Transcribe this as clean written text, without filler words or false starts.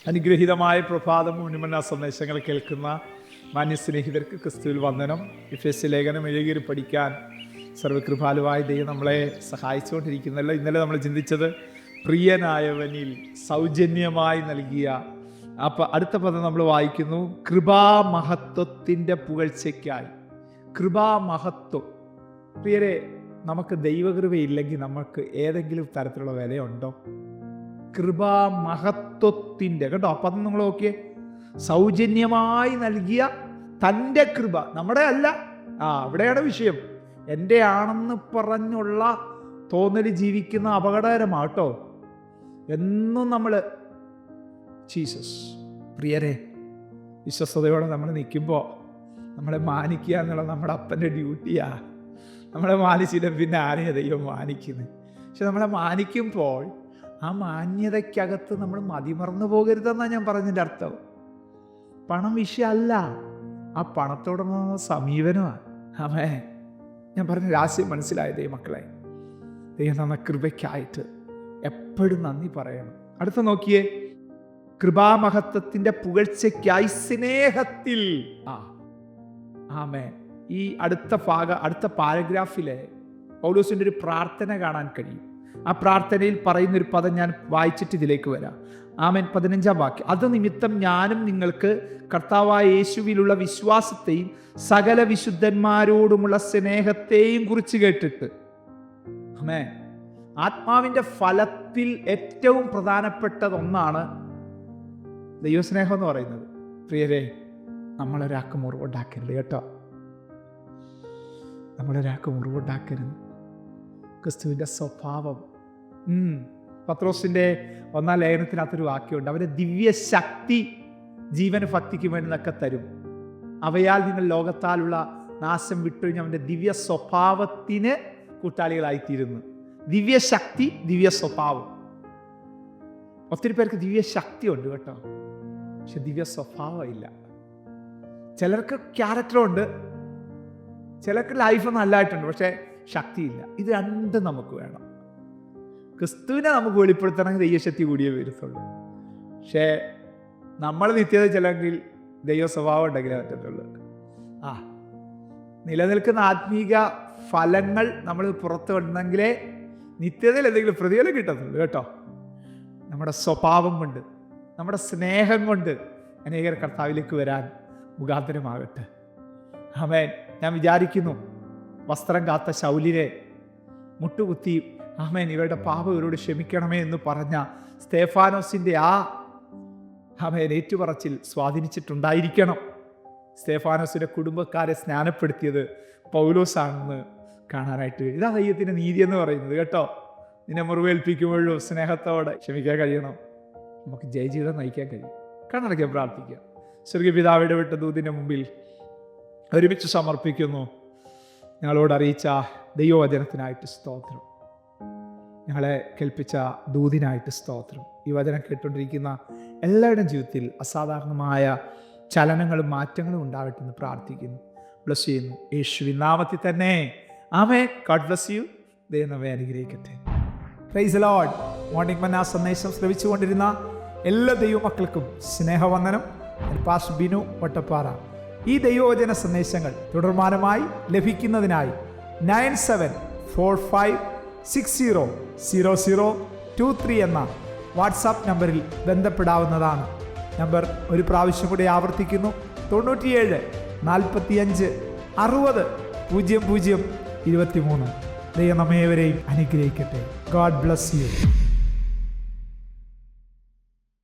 അനുഗ്രഹീതമായ പ്രഭാതം ഉന്മന്ന സന്ദേശങ്ങൾ കേൾക്കുന്ന മാന്യസ്നേഹിതർക്ക് ക്രിസ്തുവിൽ വന്ദനം. എഫെസ്യ ലേഖനം എഴുതി പഠിക്കാൻ സർവകൃപാലുവായ ദൈവം നമ്മളെ സഹായിച്ചുകൊണ്ടിരിക്കുന്നല്ലോ. ഇന്നലെ നമ്മൾ ചിന്തിച്ചത് പ്രിയനായവനിൽ സൗജന്യമായി നൽകിയ അടുത്ത പദം നമ്മൾ വായിക്കുന്നു, കൃപാമഹത്വത്തിൻ്റെ പുകഴ്ചയ്ക്കായി. കൃപാമഹത്വം. പ്രിയരെ, നമുക്ക് ദൈവകൃപയില്ലെങ്കിൽ നമുക്ക് ഏതെങ്കിലും തരത്തിലുള്ള വിലയുണ്ടോ? കൃപാമഹത്വത്തിൻ്റെ, കേട്ടോ, അപ്പം നിങ്ങൾ നോക്കിയേ, സൗജന്യമായി നൽകിയ തൻ്റെ കൃപ, നമ്മുടെ അല്ല. അവിടെയാണ് വിഷയം. എൻ്റെ ആണെന്ന് പറഞ്ഞുള്ള തോന്നൽ ജീവിക്കുന്ന അപകടകരമാട്ടോ. എന്നും നമ്മൾ ജീസസ്. പ്രിയരെ, വിശ്വസ്തയോടെ നമ്മൾ നിൽക്കുമ്പോൾ നമ്മളെ മാനിക്കുക എന്നുള്ള നമ്മുടെ അപ്പൻ്റെ ഡ്യൂട്ടിയാ. നമ്മളെ മാനിച്ചില്ല പിന്നെ ആരെയും ദൈവം മാനിക്കുന്നത്. പക്ഷെ നമ്മളെ മാനിക്കുമ്പോൾ ആ മാന്യതയ്ക്കകത്ത് നമ്മൾ മതിമറന്നു പോകരുതെന്നാണ് ഞാൻ പറഞ്ഞതിൻ്റെ അർത്ഥം. പണം വിഷയമല്ല, ആ പണത്തോടുള്ള സമീപനമാണ്. ഞാൻ പറഞ്ഞ രഹസ്യം മനസ്സിലായ ദൈവമക്കളെ, ദൈവം തന്ന കൃപയ്ക്കായിട്ട് എപ്പോഴും നന്ദി പറയണം. അടുത്ത നോക്കിയേ, കൃപാമഹത്വത്തിൻ്റെ പുകഴ്ചയ്ക്കായി സ്നേഹത്തിൽ. ഈ അടുത്ത പാരഗ്രാഫിലെ പൗലോസിൻ്റെ ഒരു പ്രാർത്ഥന കാണാൻ കഴിയും. ആ പ്രാർത്ഥനയിൽ പറയുന്നൊരു പദം ഞാൻ വായിച്ചിട്ട് ഇതിലേക്ക് വരാം. ആമേൻ. 15-ാം വാക്യം. അത് നിമിത്തം ഞാനും നിങ്ങൾക്ക് കർത്താവായ യേശുവിലുള്ള വിശ്വാസത്തെയും സകല വിശുദ്ധന്മാരോടുമുള്ള സ്നേഹത്തെയും കുറിച്ച് കേട്ടിട്ട്. ആമേൻ. ആത്മാവിൻ്റെ ഫലത്തിൽ ഏറ്റവും പ്രധാനപ്പെട്ടതൊന്നാണ് ദൈവസ്നേഹം എന്ന് പറയുന്നത്. പ്രിയരെ, നമ്മളൊരാൾക്ക് മുറിവുണ്ടാക്കരുത് കേട്ടോ. നമ്മളൊരാൾക്ക് മുറിവുണ്ടാക്കരുത്. ക്രിസ്തുവിൻ്റെ സ്വഭാവം. പത്രോസിൻ്റെ 1-ാം ലേഖനത്തിനകത്തൊരു വാക്യമുണ്ട്, അവൻ്റെ ദിവ്യശക്തി ജീവന് ഭക്തിക്ക് വേണ്ടതൊക്കെ തരും. അവയാൽ നിങ്ങൾ ലോകത്താലുള്ള നാശം വിട്ടൊഴിഞ്ഞ് അവൻ്റെ ദിവ്യ സ്വഭാവത്തിന് കൂട്ടാളികളായിത്തീരുന്നു. ദിവ്യശക്തി, ദിവ്യ സ്വഭാവം. ഒത്തിരി പേർക്ക് ദിവ്യശക്തി ഉണ്ട് കേട്ടോ, പക്ഷെ ദിവ്യ സ്വഭാവം ഇല്ല. ചിലർക്ക് ക്യാരക്ടറുണ്ട്, ചിലർക്ക് ലൈഫ് നല്ലതായിട്ടുണ്ട്, പക്ഷെ ശക്തിയില്ല. ഇത് രണ്ടും നമുക്ക് വേണം. ക്രിസ്തുവിനെ നമുക്ക് വെളിപ്പെടുത്തണമെങ്കിൽ ദൈവശക്തി കൂടിയേ വരത്തുള്ളൂ. പക്ഷേ നമ്മൾ നിത്യത ചിലെങ്കിൽ ദൈവ സ്വഭാവം ഉണ്ടെങ്കിലേ പറ്റത്തുള്ളൂ. നിലനിൽക്കുന്ന ആത്മീക ഫലങ്ങൾ നമ്മൾ പുറത്തു വന്നെങ്കിലേ നിത്യതയിൽ എന്തെങ്കിലും പ്രതിഫലം കിട്ടത്തുള്ളൂ കേട്ടോ. നമ്മുടെ സ്വഭാവം കൊണ്ട്, നമ്മുടെ സ്നേഹം കൊണ്ട് അനേകർ കർത്താവിലേക്ക് വരാൻ മുഖാന്തരമാകട്ടെ. ആമേൻ. ഞാൻ വിചാരിക്കുന്നു, വസ്ത്രം കാത്ത ശൗലിനെ മുട്ടുകുത്തി ആമേൻ ഇവരുടെ പാപം ഇവരോട് ക്ഷമിക്കണമേ എന്ന് പറഞ്ഞ സ്തേഫാനോസിൻ്റെ ആമേൻ ഏറ്റുപറച്ചിൽ സ്വാധീനിച്ചിട്ടുണ്ടായിരിക്കണം. സ്തേഫാനോസിൻ്റെ കുടുംബക്കാരെ സ്നാനപ്പെടുത്തിയത് പൗലോസാണെന്ന് കാണാനായിട്ട്. ഇതാ ദൈവത്തിൻ്റെ നീതി എന്ന് പറയുന്നത് കേട്ടോ. നിന്നെ മുറിവേൽപ്പിക്കുമ്പോഴും സ്നേഹത്തോടെ ക്ഷമിക്കാൻ കഴിയണം. നമുക്ക് ജയജീവിതം നയിക്കാൻ കഴിയും. കണ്ണടയ്ക്കാൻ പ്രാർത്ഥിക്കാം. സ്വർഗീയ പിതാവ്, ഇടപെട്ട ദൂതിൻ്റെ മുമ്പിൽ ഒരുമിച്ച് സമർപ്പിക്കുന്നു. ഞങ്ങളോട് അറിയിച്ച ദൈവവചനത്തിനായിട്ട് സ്തോത്രം. ഞങ്ങളെ കേൾപ്പിച്ച ദൂതിനായിട്ട് സ്തോത്രം. ഈ വചനം കേട്ടുകൊണ്ടിരിക്കുന്ന എല്ലാവരുടെയും ജീവിതത്തിൽ അസാധാരണമായ ചലനങ്ങളും മാറ്റങ്ങളും ഉണ്ടാവട്ടെ എന്ന് പ്രാർത്ഥിക്കുന്നു. ബ്ലസ് ചെയ്യുന്നു യേശുവിൻ നാമത്തിൽ തന്നെ. ആമേൻ. God bless you. ദൈവം നമ്മെ അനുഗ്രഹിക്കട്ടെ. Praise the Lord. മോർണിംഗ് മന്ന സന്ദേശം ശ്രവിച്ചുകൊണ്ടിരുന്ന എല്ലാ ദൈവമക്കൾക്കും സ്നേഹവന്ദനം. പാസ്റ്റർ ബിനു വട്ടപ്പാറ. ഈ ദൈവവചന സന്ദേശങ്ങൾ തുടർമാനമായി ലഭിക്കുന്നതിനായി 9745600023 എന്ന വാട്സാപ്പ് നമ്പറിൽ ബന്ധപ്പെടാവുന്നതാണ്. നമ്പർ ഒരു പ്രാവശ്യം കൂടി ആവർത്തിക്കുന്നു, 97 45 60 00 23. ദൈവം നമ്മേവരെയും അനുഗ്രഹിക്കട്ടെ. God bless U.